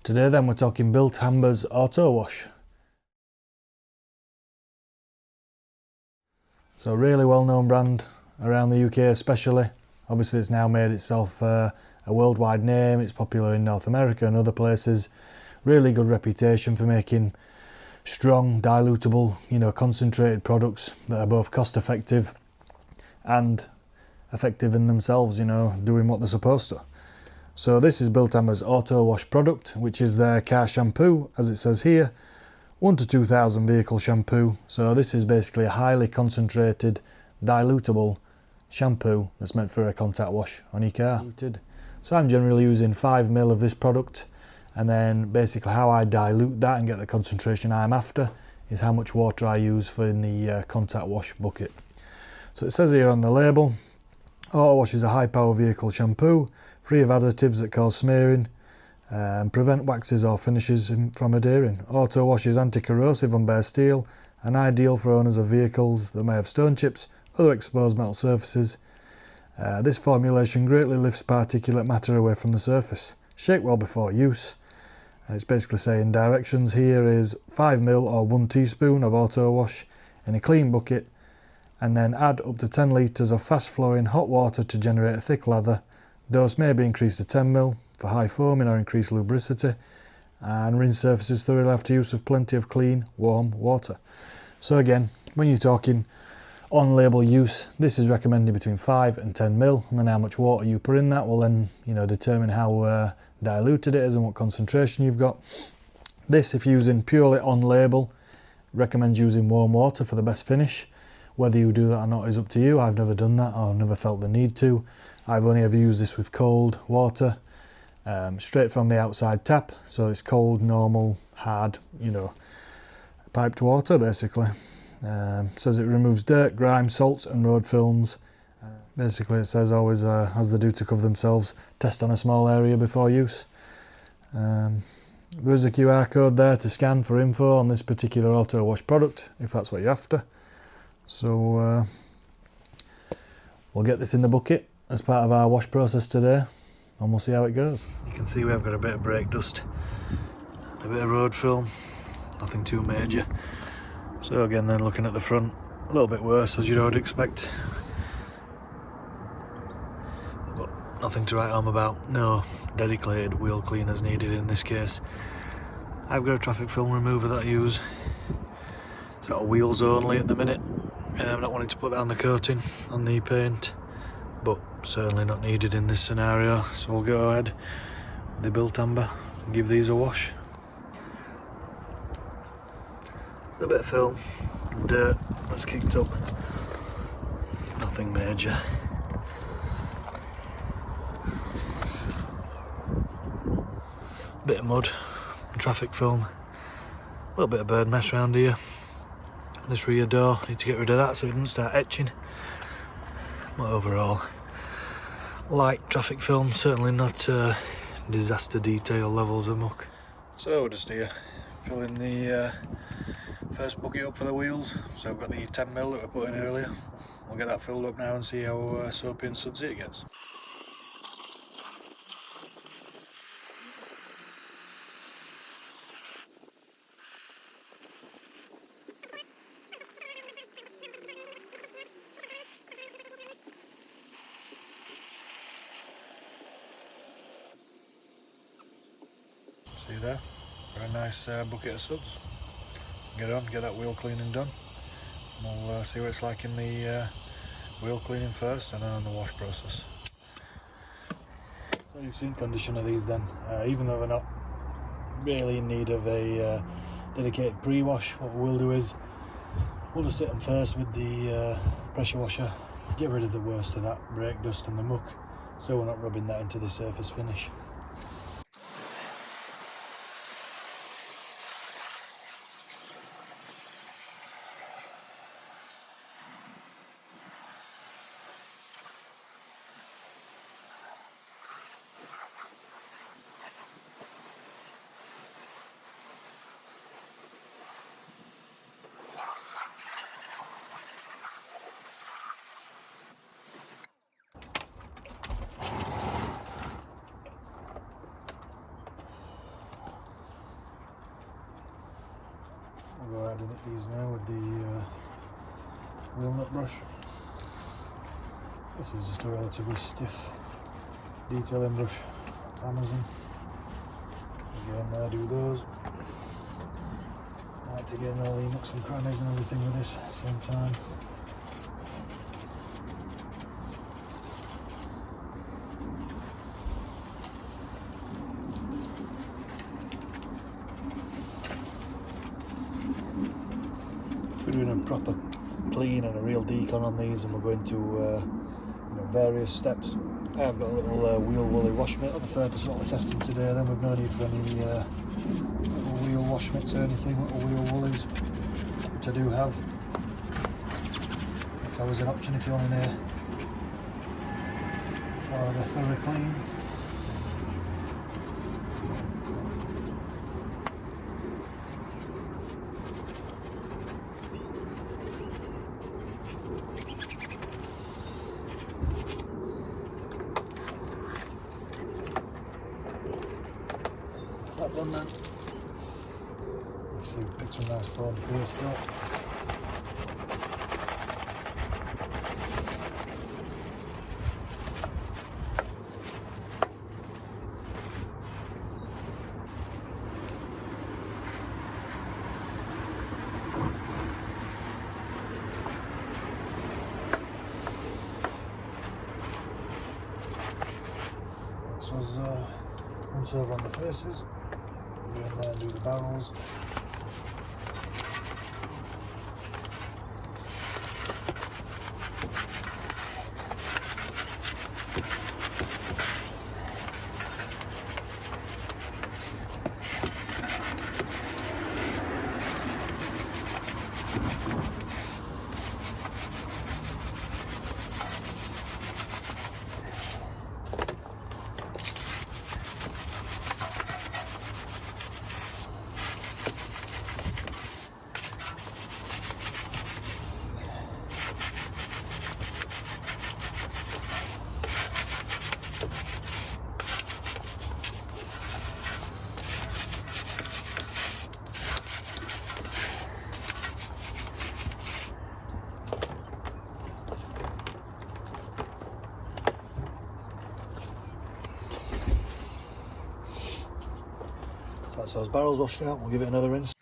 Today then we're talking Bilt Hamber's Auto Wash. So a really well-known brand around the UK especially. Obviously it's now made itself a worldwide name. It's popular in North America and other places. Really good reputation for making strong, dilutable, concentrated products that are both cost effective and effective in themselves, doing what they're supposed to. So this is Bilt Hamber's Auto Wash product, which is their car shampoo, as it says here, 1 to 2,000 vehicle shampoo. So this is basically a highly concentrated, dilutable shampoo that's meant for a contact wash on your car. So I'm generally using 5 ml of this product, and then basically how I dilute that and get the concentration I'm after is how much water I use for in the contact wash bucket. So it says here on the label, Auto Wash is a high power vehicle shampoo, free of additives that cause smearing and prevent waxes or finishes from adhering. Auto Wash is anti-corrosive on bare steel and ideal for owners of vehicles that may have stone chips, other exposed metal surfaces. This formulation greatly lifts particulate matter away from the surface. Shake well before use. And it's basically saying directions here is 5 ml or 1 teaspoon of Auto Wash in a clean bucket, and then add up to 10 litres of fast flowing hot water to generate a thick lather. Dose may be increased to 10 ml for high foaming or increased lubricity, and rinse surfaces thoroughly after use of plenty of clean, warm water. So again, when you're talking on-label use, this is recommended between 5 and 10 ml, and then how much water you put in that will then determine how diluted it is and what concentration you've got. This, if using purely on-label, recommends using warm water for the best finish. Whether you do that or not is up to you. I've never done that, or never felt the need to. I've only ever used this with cold water, straight from the outside tap. So it's cold, normal, hard, piped water basically. Says it removes dirt, grime, salts and road films. Basically it says always, as they do to cover themselves, test on a small area before use. There is a QR code there to scan for info on this particular Auto Wash product, if that's what you're after. So we'll get this in the bucket as part of our wash process today, and we'll see how it goes. You can see we have got a bit of brake dust, a bit of road film, nothing too major. So again then, looking at the front, a little bit worse as you would expect, but nothing to write home about. No dedicated wheel cleaners needed in this case. I've got a traffic film remover that I use. It's got wheels only at the minute. I'm not wanting to put that on the coating, on the paint, but certainly not needed in this scenario. So we'll go ahead with the Bilt Hamber and give these a wash. A bit of film, dirt that's kicked up, nothing major. Bit of mud, traffic film, a little bit of bird mess around here. This rear door, need to get rid of that so it doesn't start etching. But overall, light traffic film, certainly not disaster detail levels of muck. So we're just here filling the first bucket up for the wheels. So we've got the 10 ml that we put in earlier. We'll get that filled up now and see how soapy and sudsy it gets. See there? Very nice bucket of suds. Get on, get that wheel cleaning done. We'll see what it's like in the wheel cleaning first and then on the wash process. So you've seen condition of these then. Even though they're not really in need of a dedicated pre-wash, what we'll do is we'll just hit them first with the pressure washer, get rid of the worst of that brake dust and the muck, so we're not rubbing that into the surface finish. I'll go ahead and hit these now with the wheel nut brush. This is just a relatively stiff detailing brush, Amazon. Again, I do those. I like to get in all the nooks and crannies and everything with this at the same time. We're doing a proper clean and a real decon on these, and we're going to various steps. I've got a little wheel woolly wash mitt for the purpose of what we're testing today. Then we've no need for any little wheel wash mitts or anything, little wheel woolies, which I do have. That's always an option if you want a thorough clean. That done then. You see we've picked some nice foam paste up. This was once over on the faces. And then do the barrels. So that's those barrels washed out. We'll give it another rinse.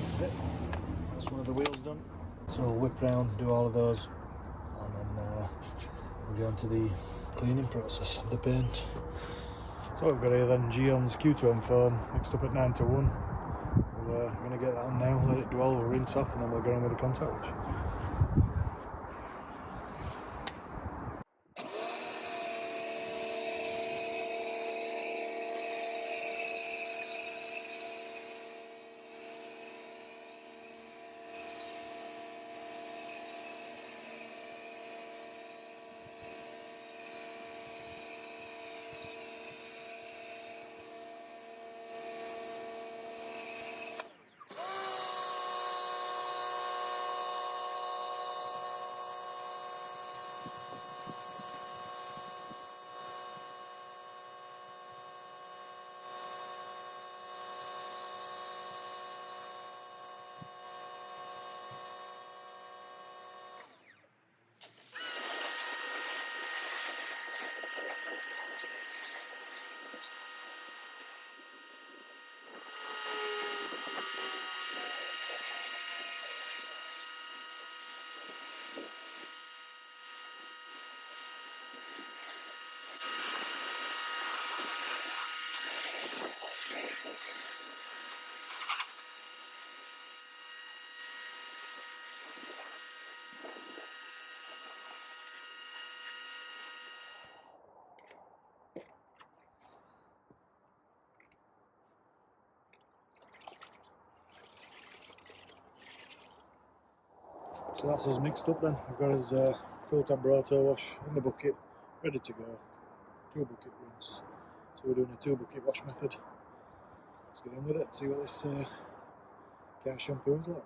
That's it. That's one of the wheels done. So we'll whip round, do all of those, and then we'll go on to the cleaning process of the paint. So we've got here then Gyeon's Q2M foam mixed up at 9 to 1. We're going to get that on now, let it dwell, we'll rinse off, and then we'll go on with the contact wash. So that's us mixed up then. We've got his Bilt Hamber Auto Wash in the bucket, ready to go. 2 bucket rinse. So we're doing a 2 bucket wash method. Let's get on with it, see what this car shampoo is like.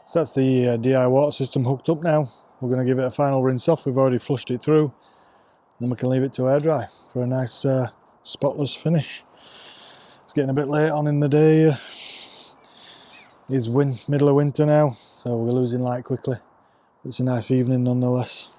So that's the DI water system hooked up now. We're going to give it a final rinse off. We've already flushed it through. Then we can leave it to air dry for a nice spotless finish. It's getting a bit late on in the day. It's middle of winter now, so we're losing light quickly. It's a nice evening nonetheless.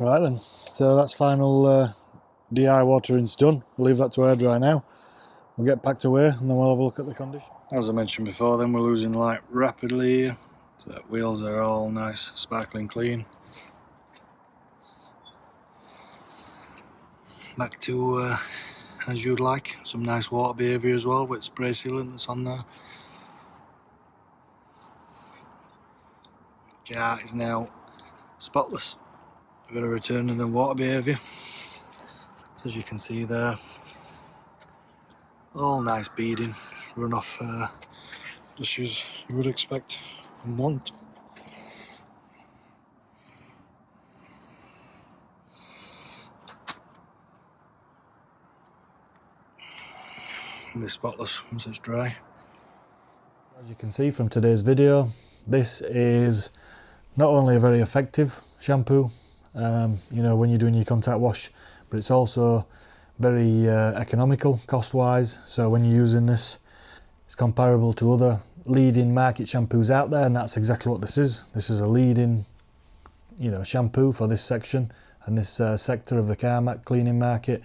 Right then, so that's final DI water rinse done. We'll leave that to air dry now. We'll get packed away and then we'll have a look at the condition. As I mentioned before, then we're losing light rapidly here. So the wheels are all nice, sparkling clean. Back to as you'd like, some nice water behaviour as well with spray sealant that's on there. Car is now spotless. We've got a return in the water behaviour. So as you can see there, all nice beading, run off just as you would expect and want. It'll be spotless once it's dry. As you can see from today's video, this is not only a very effective shampoo, you know, when you're doing your contact wash, but it's also very economical cost-wise. So when you're using this, it's comparable to other leading market shampoos out there, and that's exactly what this is. This is a leading, shampoo for this section and this sector of the car cleaning market.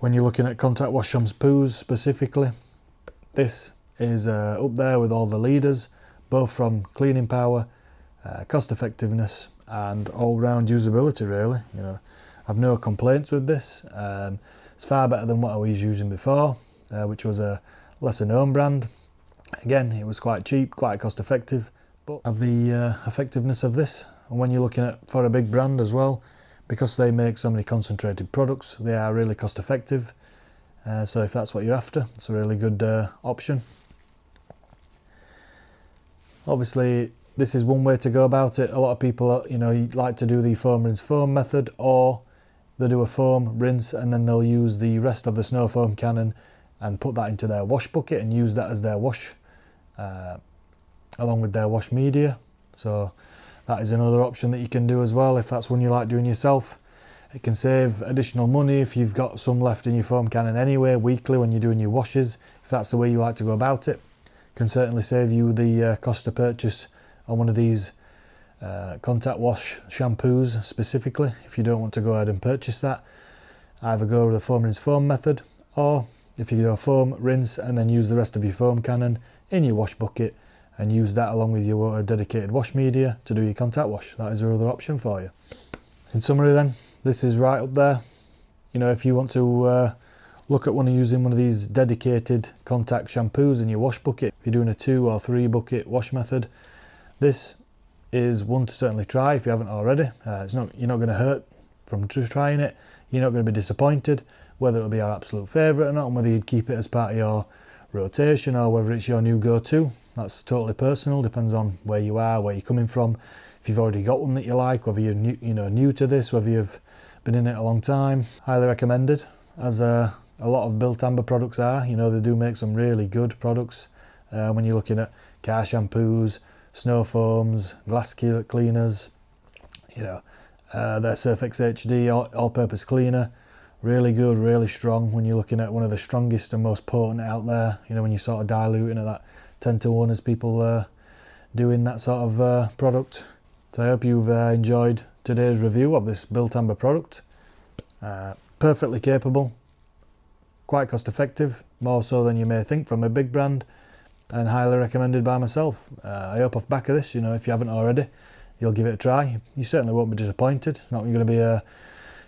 When you're looking at contact wash shampoos specifically, this is up there with all the leaders, both from cleaning power, cost effectiveness, and all-round usability. Really, I've no complaints with this. It's far better than what I was using before, which was a lesser known brand. Again, it was quite cheap, quite cost effective, but have the effectiveness of this. And when you're looking at for a big brand as well, because they make so many concentrated products, they are really cost effective. So if that's what you're after, it's a really good option. Obviously, this is one way to go about it. A lot of people, like to do the foam rinse foam method, or they do a foam rinse and then they'll use the rest of the snow foam cannon and put that into their wash bucket and use that as their wash, along with their wash media. So that is another option that you can do as well, if that's one you like doing yourself. It can save additional money if you've got some left in your foam cannon anyway, weekly when you're doing your washes. If that's the way you like to go about it, can certainly save you the cost of purchase on one of these contact wash shampoos specifically. If you don't want to go ahead and purchase that, either go with the foam rinse foam method, or if you go foam rinse and then use the rest of your foam cannon in your wash bucket and use that along with your dedicated wash media to do your contact wash. That is another option for you. In summary then, this is right up there. If you want to look at using one of these dedicated contact shampoos in your wash bucket, if you're doing a 2 or 3 bucket wash method, this is one to certainly try if you haven't already. You're not going to hurt from trying it. You're not going to be disappointed, whether it'll be your absolute favourite or not, and whether you'd keep it as part of your rotation or whether it's your new go-to. That's totally personal, depends on where you are, where you're coming from. If you've already got one that you like, whether you're new to this, whether you've been in it a long time. Highly recommended, as a lot of Bilt Hamber products are. They do make some really good products when you're looking at car shampoos, snow foams, glass cleaners, their Surfex HD all-purpose cleaner. Really good, really strong when you're looking at one of the strongest and most potent out there. When you're sort of diluting at that 10-to-1 as people doing that sort of product. So I hope you've enjoyed today's review of this Bilt Hamber product. Perfectly capable, quite cost effective, more so than you may think from a big brand, and highly recommended by myself. I hope off the back of this, if you haven't already, you'll give it a try. You certainly won't be disappointed. It's not going to be a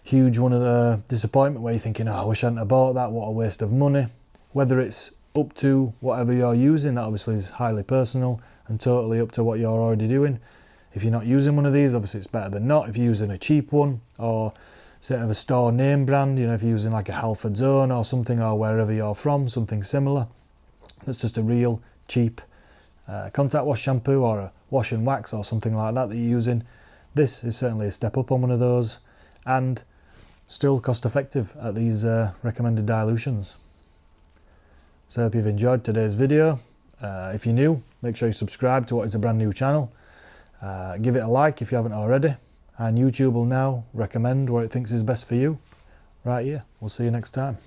huge one of the disappointment where you're thinking, oh, I wish I hadn't have bought that, what a waste of money. Whether it's up to whatever you're using, that obviously is highly personal and totally up to what you're already doing. If you're not using one of these, obviously it's better than not. If you're using a cheap one, or say of a store name brand, if you're using like a Halford's Own or something, or wherever you're from, something similar, that's just a real cheap contact wash shampoo or a wash and wax or something like that you're using, this is certainly a step up on one of those, and still cost effective at these recommended dilutions. So I hope you've enjoyed today's video. If you're new, make sure you subscribe to what is a brand new channel. Give it a like if you haven't already, and YouTube will now recommend what it thinks is best for you right here. We'll see you next time.